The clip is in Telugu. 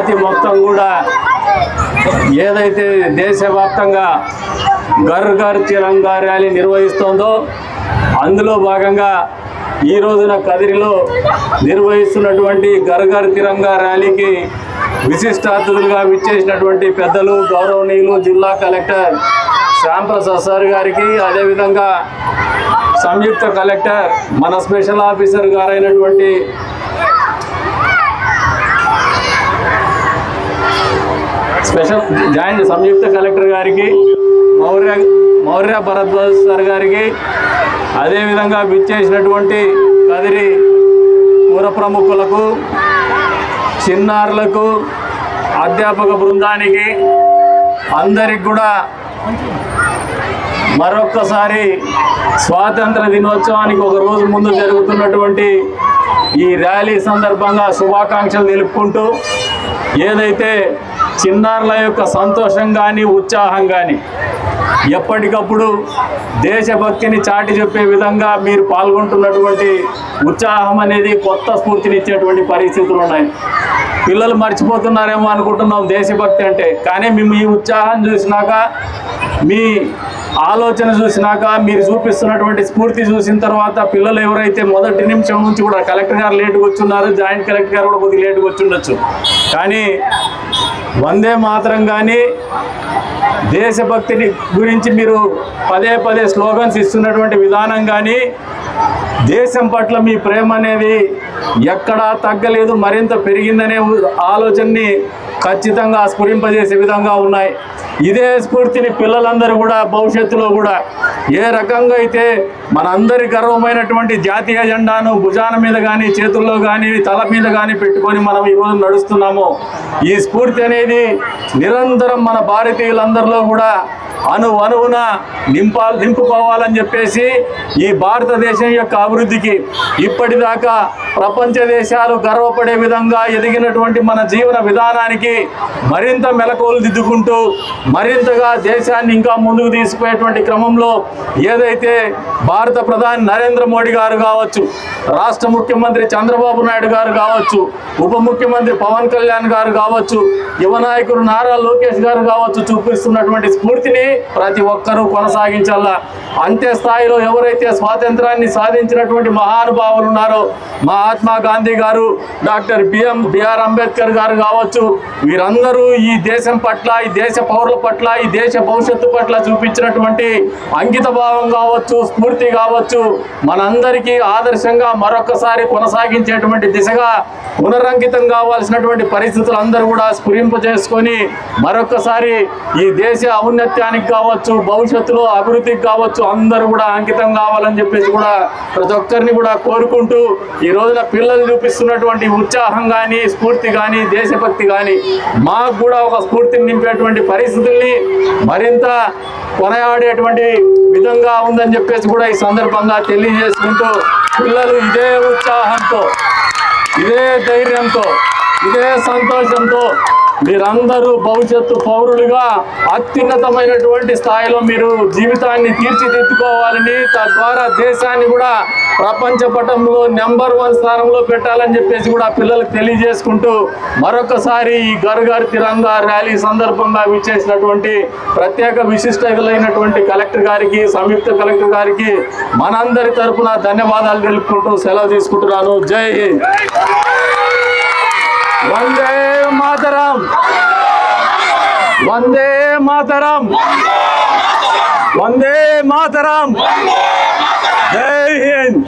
జాతి మొత్తం కూడా ఏదైతే దేశవ్యాప్తంగా ఘర్ ఘర్ తిరంగా ర్యాలీ నిర్వహిస్తోందో అందులో భాగంగా ఈ రోజున కదిరిలో నిర్వహిస్తున్నటువంటి ఘర్ ఘర్ తిరంగా ర్యాలీకి విశిష్ట అతిథులుగా విచ్చేసినటువంటి పెద్దలు గౌరవనీయులు జిల్లా కలెక్టర్ శ్యాంప్రసాద్ సార్ గారికి, అదేవిధంగా సంయుక్త కలెక్టర్ మన స్పెషల్ ఆఫీసర్ గారైనటువంటి జాయింట్ సంయుక్త కలెక్టర్ గారికి, మౌర్య భరద్వాజ్ సార్ గారికి, అదేవిధంగా విచ్చేసినటువంటి కదిరి పుర ప్రముఖులకు, చిన్నారులకు, అధ్యాపక బృందానికి అందరికి కూడా మరొక్కసారి స్వాతంత్ర దినోత్సవానికి ఒక రోజు ముందు జరుగుతున్నటువంటి ఈ ర్యాలీ సందర్భంగా శుభాకాంక్షలు తెలుపుకుంటూ, ఏదైతే చిన్నారుల యొక్క సంతోషం కానీ ఉత్సాహం కానీ ఎప్పటికప్పుడు దేశభక్తిని చాటి చెప్పే విధంగా మీరు పాల్గొంటున్నటువంటి ఉత్సాహం అనేది కొత్త స్ఫూర్తినిచ్చేటువంటి పరిస్థితులు ఉన్నాయి. పిల్లలు మర్చిపోతున్నారేమో అనుకుంటున్నాం దేశభక్తి అంటే, కానీ మేము ఈ ఉత్సాహం చూసినాక, మీ ఆలోచన చూసినాక, మీరు చూపిస్తున్నటువంటి స్ఫూర్తి చూసిన తర్వాత పిల్లలు ఎవరైతే మొదటి నిమిషం నుంచి కూడా కలెక్టర్ గారు లేటుగా వచ్చున్నారు, జాయింట్ కలెక్టర్ గారు కూడా కొద్దిగా లేటుగా వచ్చి ఉండొచ్చు, కానీ వందే మాతరం కానీ దేశభక్తిని గురించి మీరు పదే పదే స్లోగన్స్ ఇస్తున్నటువంటి విధానం కానీ, దేశం పట్ల మీ ప్రేమ అనేది ఎక్కడా తగ్గలేదు, మరింత పెరిగిందనే ఆలోచనని ఖచ్చితంగా స్ఫురింపజేసే విధంగా ఉన్నాయి. ఇదే స్ఫూర్తిని పిల్లలందరూ కూడా భవిష్యత్తులో కూడా ఏ రకంగా అయితే మనందరి గర్వమైనటువంటి జాతీయ జెండాను భుజాన మీద కానీ, చేతుల్లో కానీ, తల మీద కానీ పెట్టుకొని మనం ఈరోజు నడుస్తున్నామో, ఈ స్ఫూర్తి అనేది నిరంతరం మన భారతీయులందరిలో కూడా అణువున నింపుకోవాలని చెప్పేసి, ఈ భారతదేశం యొక్క అభివృద్ధికి ఇప్పటిదాకా ప్రపంచ దేశాలు గర్వపడే విధంగా ఎదిగినటువంటి మన జీవన విధానానికి మరింత మెలకువలు దిద్దుకుంటూ మరింతగా దేశాన్ని ఇంకా ముందుకు తీసుకుపోయేటువంటి క్రమంలో ఏదైతే భారత ప్రధాని నరేంద్ర మోడీ గారు కావచ్చు, రాష్ట్ర ముఖ్యమంత్రి చంద్రబాబు నాయుడు గారు కావచ్చు, ఉప ముఖ్యమంత్రి పవన్ కళ్యాణ్ గారు కావచ్చు, యువ నాయకుడు నారా లోకేష్ గారు కావచ్చు, చూపిస్తున్నటువంటి స్ఫూర్తిని ప్రతి ఒక్కరూ కొనసాగించాలా. అంతే స్థాయిలో ఎవరైతే స్వాతంత్రాన్ని సాధించినటువంటి మహానుభావులు ఉన్నారో, మహాత్మా గాంధీ గారు, డాక్టర్ బిఆర్ అంబేద్కర్ గారు కావచ్చు, వీరందరూ ఈ దేశం పట్ల, ఈ దేశ పౌరుల పట్ల, ఈ దేశ భవిష్యత్తు పట్ల చూపించినటువంటి అంకిత భావం కావచ్చు, స్ఫూర్తి కావచ్చు, మనందరికీ ఆదర్శంగా మరొకసారి కొనసాగించేటువంటి దిశగా పునరంకితం కావాల్సినటువంటి పరిస్థితులు అందరూ కూడా స్ఫురింపజేసుకొని మరొకసారి ఈ దేశ ఔన్నత్యానికి కావచ్చు, భవిష్యత్తులో అభివృద్ధికి కావచ్చు అందరూ కూడా అంకితం కావాలని చెప్పేసి కూడా ప్రతి ఒక్కరిని కూడా కోరుకుంటూ, ఈ రోజున పిల్లలు చూపిస్తున్నటువంటి ఉత్సాహం కానీ, స్ఫూర్తి కానీ, దేశభక్తి కానీ మాకు కూడా ఒక స్ఫూర్తిని నింపేటువంటి పరిస్థితుల్ని మరింత కొనయాడేటువంటి విధంగా ఉందని చెప్పేసి కూడా ఈ సందర్భంగా తెలియజేసుకుంటూ, పిల్లలు ఇదే ఉత్సాహంతో, ఇదే ధైర్యంతో, ఇదే సంతోషంతో మీరందరూ భవిష్యత్తు పౌరులుగా అత్యున్నతమైనటువంటి స్థాయిలో మీరు జీవితాన్ని తీర్చిదిద్దుకోవాలని, తద్వారా దేశాన్ని కూడా ప్రపంచ పటంలో నెంబర్ 1 స్థానంలో పెట్టాలని చెప్పేసి కూడా పిల్లలకు తెలియజేసుకుంటూ, మరొకసారి ఈ ఘర్ ఘర్ తిరంగా ర్యాలీ సందర్భంగా విచ్చేసినటువంటి ప్రత్యేక విశిష్టమైనటువంటి కలెక్టర్ గారికి, సంయుక్త కలెక్టర్ గారికి మనందరి తరపున ధన్యవాదాలు తెలుపుకుంటూ సెలవు తీసుకుంటున్నాను. జై హింద్. వందే మాతరం, వందే మాతరం, వందే మాతరం, జై హింద్.